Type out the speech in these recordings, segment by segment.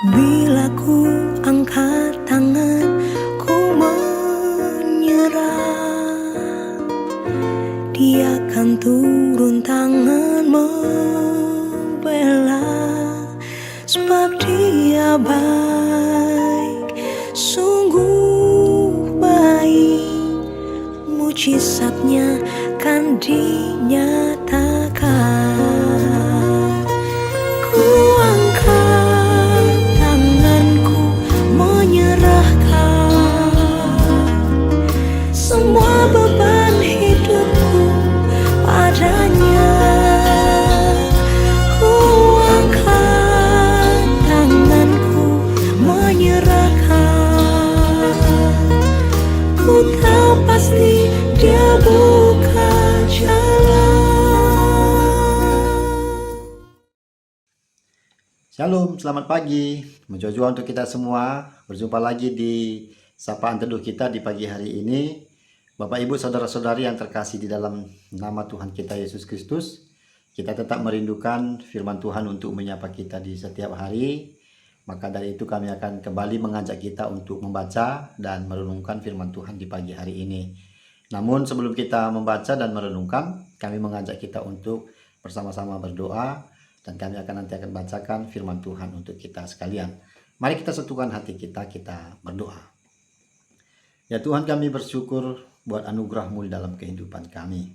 Bila ku angkat tangan, ku menyerah. Dia akan turun tangan membela, sebab Dia baik, sungguh baik. Mujizatnya kan dinyatakan. Ku angkat tanganku menyerahkan semua beban hidupku padanya. Ku angkat tanganku menyerahkan. Ku tahu pasti Dia buka jalan. Shalom, selamat pagi. Menjua untuk kita semua. Berjumpa lagi di sapaan teduh kita di pagi hari ini. Bapak, Ibu, saudara-saudari yang terkasih di dalam nama Tuhan kita Yesus Kristus, kita tetap merindukan firman Tuhan untuk menyapa kita di setiap hari. Maka dari itu kami akan kembali mengajak kita untuk membaca dan merenungkan firman Tuhan di pagi hari ini. Namun sebelum kita membaca dan merenungkan, kami mengajak kita untuk bersama-sama berdoa, dan kami akan bacakan firman Tuhan untuk kita sekalian. Mari kita satukan hati kita berdoa. Ya Tuhan, kami bersyukur buat anugerah-Mu dalam kehidupan kami.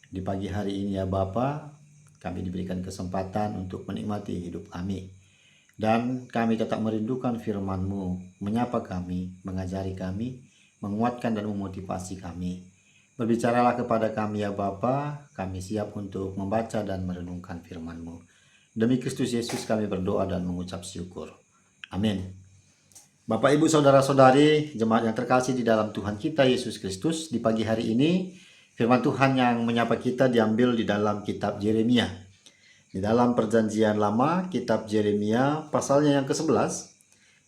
Di pagi hari ini ya Bapa, kami diberikan kesempatan untuk menikmati hidup kami. Dan kami tetap merindukan firman-Mu, menyapa kami, mengajari kami, menguatkan dan memotivasi kami. Berbicaralah kepada kami ya Bapa, kami siap untuk membaca dan merenungkan firman-Mu. Demi Kristus Yesus kami berdoa dan mengucap syukur. Amin. Bapak, Ibu, saudara-saudari, jemaat yang terkasih di dalam Tuhan kita Yesus Kristus, di pagi hari ini firman Tuhan yang menyapa kita diambil di dalam kitab Yeremia. Di dalam perjanjian lama, kitab Yeremia pasalnya yang ke-11,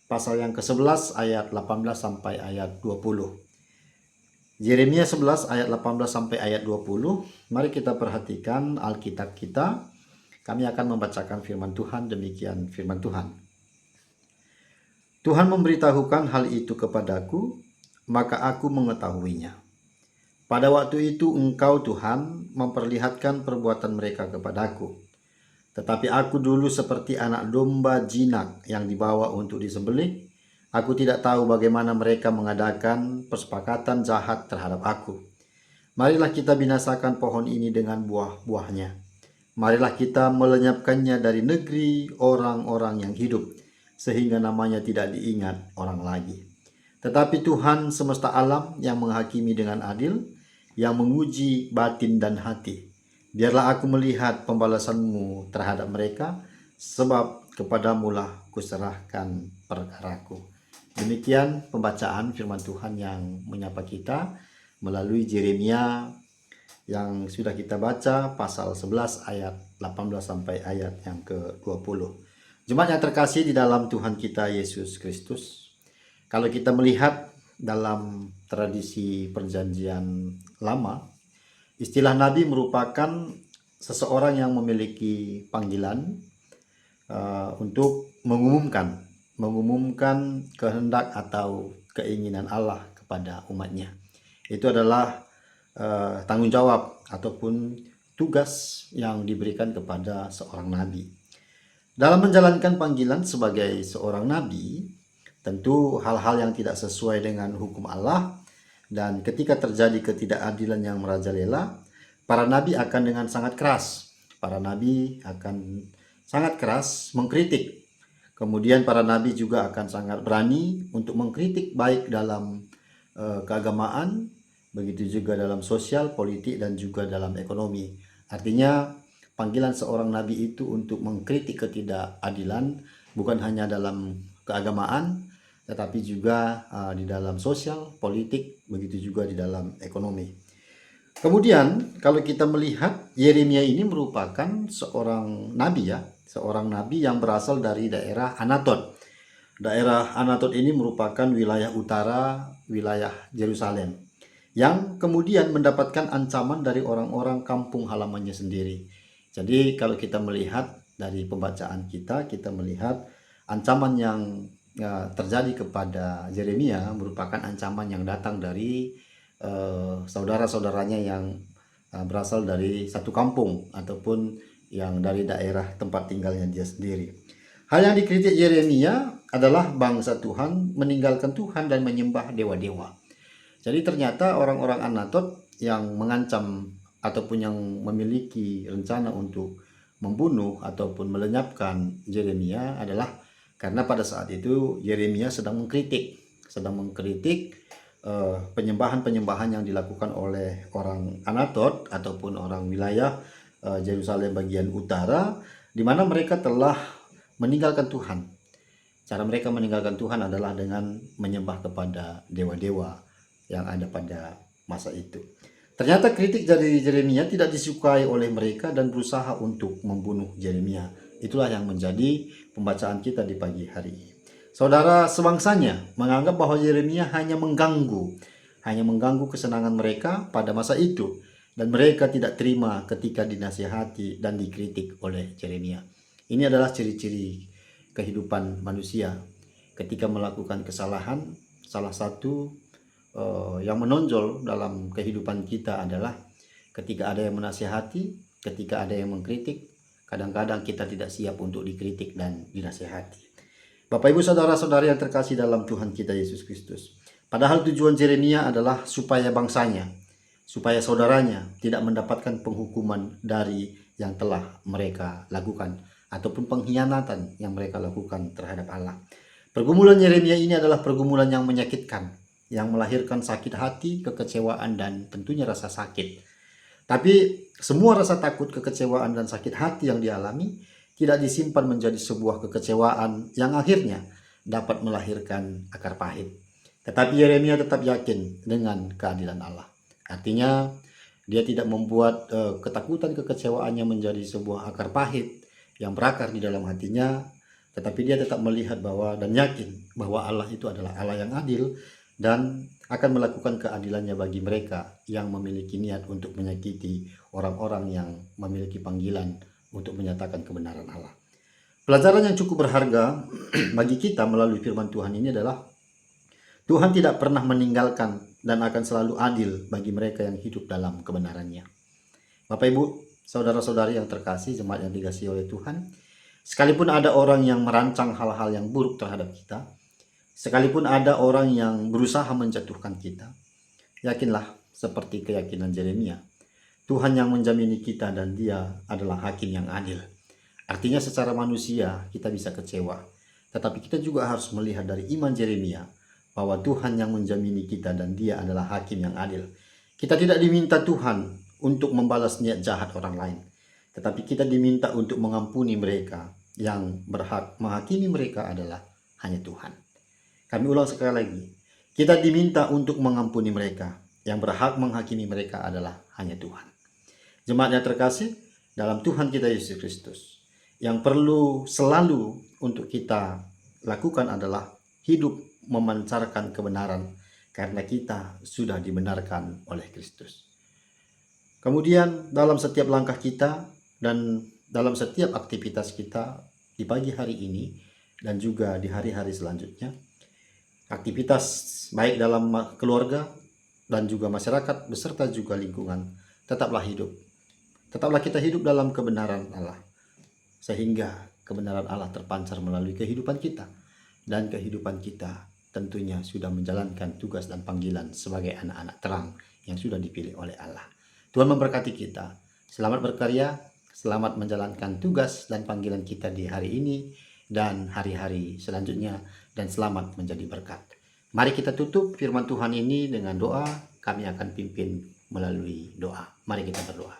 pasal yang ke-11 ayat 18 sampai ayat 20. Yeremia 11 ayat 18 sampai ayat 20. Mari kita perhatikan Alkitab kita. Kami akan membacakan firman Tuhan. Demikian firman Tuhan. Tuhan memberitahukan hal itu kepadaku, maka aku mengetahuinya. Pada waktu itu Engkau Tuhan memperlihatkan perbuatan mereka kepadaku. Tetapi aku dulu seperti anak domba jinak yang dibawa untuk disembelih. Aku tidak tahu bagaimana mereka mengadakan persepakatan jahat terhadap aku. Marilah kita binasakan pohon ini dengan buah-buahnya. Marilah kita melenyapkannya dari negeri orang-orang yang hidup, sehingga namanya tidak diingat orang lagi. Tetapi Tuhan semesta alam yang menghakimi dengan adil, yang menguji batin dan hati. Biarlah aku melihat pembalasan-Mu terhadap mereka, sebab kepadamu-lah kuserahkan perkaraku. Demikian pembacaan firman Tuhan yang menyapa kita melalui Yeremia yang sudah kita baca, pasal 11 ayat 18 sampai ayat yang ke-20. Jemaat yang terkasih di dalam Tuhan kita Yesus Kristus, kalau kita melihat dalam tradisi perjanjian lama, istilah nabi merupakan seseorang yang memiliki panggilan untuk mengumumkan kehendak atau keinginan Allah kepada umatnya. Itu adalah tanggung jawab ataupun tugas yang diberikan kepada seorang nabi. Dalam menjalankan panggilan sebagai seorang nabi, tentu hal-hal yang tidak sesuai dengan hukum Allah, dan ketika terjadi ketidakadilan yang merajalela, para nabi akan dengan sangat keras. Para nabi akan sangat keras mengkritik. Kemudian para nabi juga akan sangat berani untuk mengkritik baik dalam keagamaan, begitu juga dalam sosial, politik, dan juga dalam ekonomi. Artinya panggilan seorang nabi itu untuk mengkritik ketidakadilan bukan hanya dalam keagamaan, tetapi juga di dalam sosial, politik, begitu juga di dalam ekonomi. Kemudian kalau kita melihat Yeremia ini merupakan seorang nabi ya, seorang nabi yang berasal dari daerah Anatot. Daerah Anatot ini merupakan wilayah utara wilayah Yerusalem, yang kemudian mendapatkan ancaman dari orang-orang kampung halamannya sendiri. Jadi kalau kita melihat dari pembacaan kita melihat ancaman yang terjadi kepada Yeremia merupakan ancaman yang datang dari saudara-saudaranya yang berasal dari satu kampung ataupun yang dari daerah tempat tinggalnya dia sendiri. Hal yang dikritik Yeremia adalah bangsa Tuhan meninggalkan Tuhan dan menyembah dewa-dewa. Jadi ternyata orang-orang Anatot yang mengancam ataupun yang memiliki rencana untuk membunuh ataupun melenyapkan Yeremia adalah karena pada saat itu Yeremia sedang mengkritik penyembahan-penyembahan yang dilakukan oleh orang Anatot ataupun orang wilayah Yerusalem bagian utara, di mana mereka telah meninggalkan Tuhan. Cara mereka meninggalkan Tuhan adalah dengan menyembah kepada dewa-dewa yang ada pada masa itu. Ternyata kritik dari Yeremia tidak disukai oleh mereka dan berusaha untuk membunuh Yeremia. Itulah yang menjadi pembacaan kita di pagi hari ini. Saudara sebangsanya menganggap bahwa Yeremia hanya mengganggu kesenangan mereka pada masa itu, dan mereka tidak terima ketika dinasihati dan dikritik oleh Yeremia. Ini adalah ciri-ciri kehidupan manusia ketika melakukan kesalahan. Salah satu yang menonjol dalam kehidupan kita adalah ketika ada yang menasihati, ketika ada yang mengkritik, kadang-kadang kita tidak siap untuk dikritik dan dinasihati. Bapak Ibu saudara-saudari yang terkasih dalam Tuhan kita Yesus Kristus, padahal tujuan Yeremia adalah supaya bangsanya, supaya saudaranya tidak mendapatkan penghukuman dari yang telah mereka lakukan ataupun pengkhianatan yang mereka lakukan terhadap Allah. Pergumulan Yeremia ini adalah pergumulan yang menyakitkan, yang melahirkan sakit hati, kekecewaan, dan tentunya rasa sakit. Tapi semua rasa takut, kekecewaan, dan sakit hati yang dialami tidak disimpan menjadi sebuah kekecewaan yang akhirnya dapat melahirkan akar pahit. Tetapi Yeremia tetap yakin dengan keadilan Allah. Artinya dia tidak membuat ketakutan, kekecewaannya menjadi sebuah akar pahit yang berakar di dalam hatinya, tetapi dia tetap melihat bahwa dan yakin bahwa Allah itu adalah Allah yang adil dan akan melakukan keadilannya bagi mereka yang memiliki niat untuk menyakiti orang-orang yang memiliki panggilan untuk menyatakan kebenaran Allah. Pelajaran yang cukup berharga bagi kita melalui firman Tuhan ini adalah Tuhan tidak pernah meninggalkan dan akan selalu adil bagi mereka yang hidup dalam kebenarannya. Bapak Ibu, saudara-saudari yang terkasih, jemaat yang dikasihi oleh Tuhan, sekalipun ada orang yang merancang hal-hal yang buruk terhadap kita, sekalipun ada orang yang berusaha menjatuhkan kita, yakinlah seperti keyakinan Yeremia, Tuhan yang menjamini kita dan Dia adalah hakim yang adil. Artinya secara manusia kita bisa kecewa, tetapi kita juga harus melihat dari iman Yeremia bahwa Tuhan yang menjamini kita dan Dia adalah hakim yang adil. Kita tidak diminta Tuhan untuk membalas niat jahat orang lain, tetapi kita diminta untuk mengampuni mereka. Yang berhak menghakimi mereka adalah hanya Tuhan. Kami ulang sekali lagi, kita diminta untuk mengampuni mereka. Yang berhak menghakimi mereka adalah hanya Tuhan. Jemaat yang terkasih dalam Tuhan kita Yesus Kristus, yang perlu selalu untuk kita lakukan adalah hidup memancarkan kebenaran karena kita sudah dibenarkan oleh Kristus. Kemudian dalam setiap langkah kita dan dalam setiap aktivitas kita di pagi hari ini dan juga di hari-hari selanjutnya, aktivitas baik dalam keluarga dan juga masyarakat beserta juga lingkungan, tetaplah kita hidup dalam kebenaran Allah, sehingga kebenaran Allah terpancar melalui kehidupan kita, dan kehidupan kita tentunya sudah menjalankan tugas dan panggilan sebagai anak-anak terang yang sudah dipilih oleh Allah. Tuhan memberkati kita. Selamat berkarya, selamat menjalankan tugas dan panggilan kita di hari ini dan hari-hari selanjutnya, dan selamat menjadi berkat. Mari kita tutup firman Tuhan ini dengan doa. Kami akan pimpin melalui doa. Mari kita berdoa.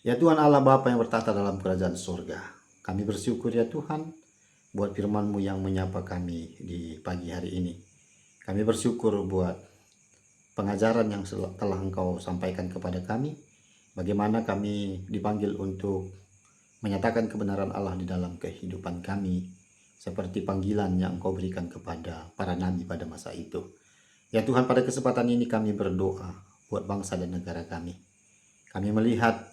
Ya Tuhan Allah Bapa yang bertahta dalam kerajaan surga, kami bersyukur ya Tuhan buat firman-Mu yang menyapa kami di pagi hari ini. Kami bersyukur buat pengajaran yang telah Engkau sampaikan kepada kami, bagaimana kami dipanggil untuk menyatakan kebenaran Allah di dalam kehidupan kami, seperti panggilan yang Engkau berikan kepada para nabi pada masa itu. Ya Tuhan, pada kesempatan ini kami berdoa buat bangsa dan negara kami. Kami melihat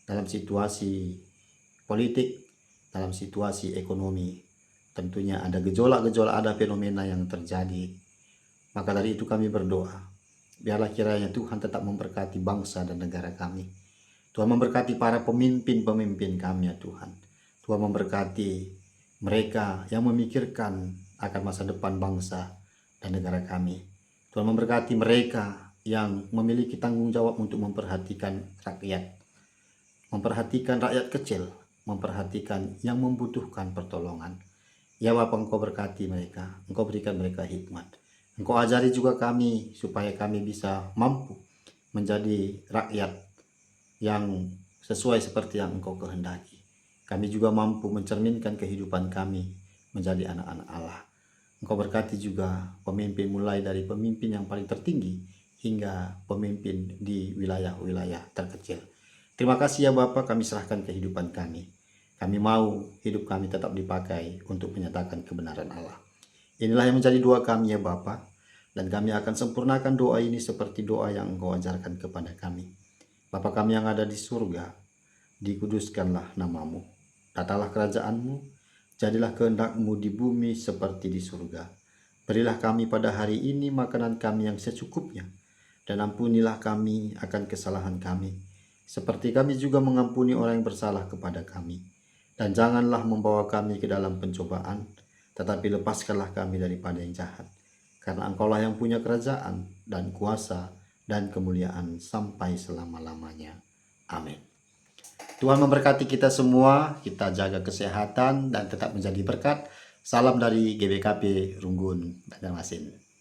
dalam situasi politik, dalam situasi ekonomi, tentunya ada gejolak-gejolak, ada fenomena yang terjadi. Maka dari itu kami berdoa, biarlah kiranya Tuhan tetap memberkati bangsa dan negara kami. Tuhan memberkati para pemimpin-pemimpin kami ya Tuhan. Tuhan memberkati mereka yang memikirkan akan masa depan bangsa dan negara kami. Tuhan memberkati mereka yang memiliki tanggung jawab untuk memperhatikan rakyat. Memperhatikan rakyat kecil, memperhatikan yang membutuhkan pertolongan. Ya Bapa, Engkau berkati mereka, Engkau berikan mereka hikmat. Engkau ajari juga kami supaya kami bisa mampu menjadi rakyat yang sesuai seperti yang Engkau kehendaki. Kami juga mampu mencerminkan kehidupan kami menjadi anak-anak Allah. Engkau berkati juga pemimpin, mulai dari pemimpin yang paling tertinggi hingga pemimpin di wilayah-wilayah terkecil. Terima kasih ya Bapa, kami serahkan kehidupan kami. Kami mau hidup kami tetap dipakai untuk menyatakan kebenaran Allah. Inilah yang menjadi doa kami ya Bapa, dan kami akan sempurnakan doa ini seperti doa yang Engkau ajarkan kepada kami. Bapa kami yang ada di surga, dikuduskanlah namamu. Datanglah kerajaanmu, jadilah kehendak-Mu di bumi seperti di surga. Berilah kami pada hari ini makanan kami yang secukupnya, dan ampunilah kami akan kesalahan kami, seperti kami juga mengampuni orang yang bersalah kepada kami. Dan janganlah membawa kami ke dalam pencobaan, tetapi lepaskanlah kami daripada yang jahat. Karena Engkaulah yang punya kerajaan dan kuasa dan kemuliaan sampai selama-lamanya. Amin. Tuhan memberkati kita semua, kita jaga kesehatan dan tetap menjadi berkat. Salam dari GBKP Runggun, Banjarmasin.